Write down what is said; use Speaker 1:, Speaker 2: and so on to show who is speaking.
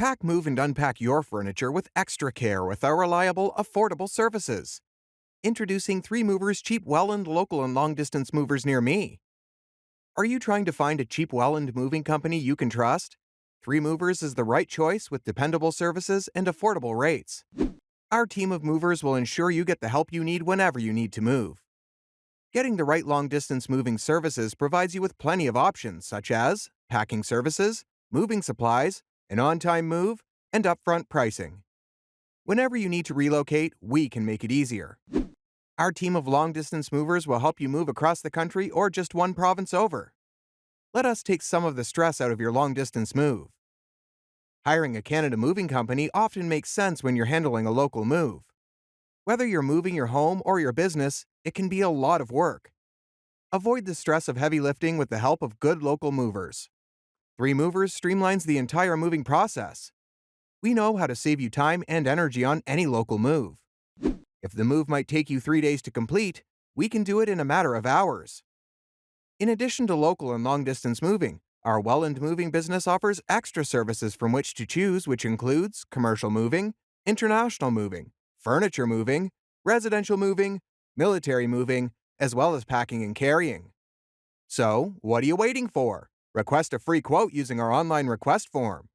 Speaker 1: Pack, move, and unpack your furniture with extra care with our reliable, affordable services. Introducing 3 Movers Cheap Welland local and long-distance movers near me. Are you trying to find a cheap Welland moving company you can trust? 3 Movers is the right choice with dependable services and affordable rates. Our team of movers will ensure you get the help you need whenever you need to move. Getting the right long-distance moving services provides you with plenty of options such as packing services, moving supplies, an on-time move, and upfront pricing. Whenever you need to relocate, we can make it easier. Our team of long-distance movers will help you move across the country or just one province over. Let us take some of the stress out of your long-distance move. Hiring a Canada moving company often makes sense when you're handling a local move. Whether you're moving your home or your business, it can be a lot of work. Avoid the stress of heavy lifting with the help of good local movers. 3 Movers streamlines the entire moving process. We know how to save you time and energy on any local move. If the move might take you 3 days to complete, we can do it in a matter of hours. In addition to local and long-distance moving, our Welland moving business offers extra services from which to choose, which includes commercial moving, international moving, furniture moving, residential moving, military moving, as well as packing and carrying. So, what are you waiting for? Request a free quote using our online request form.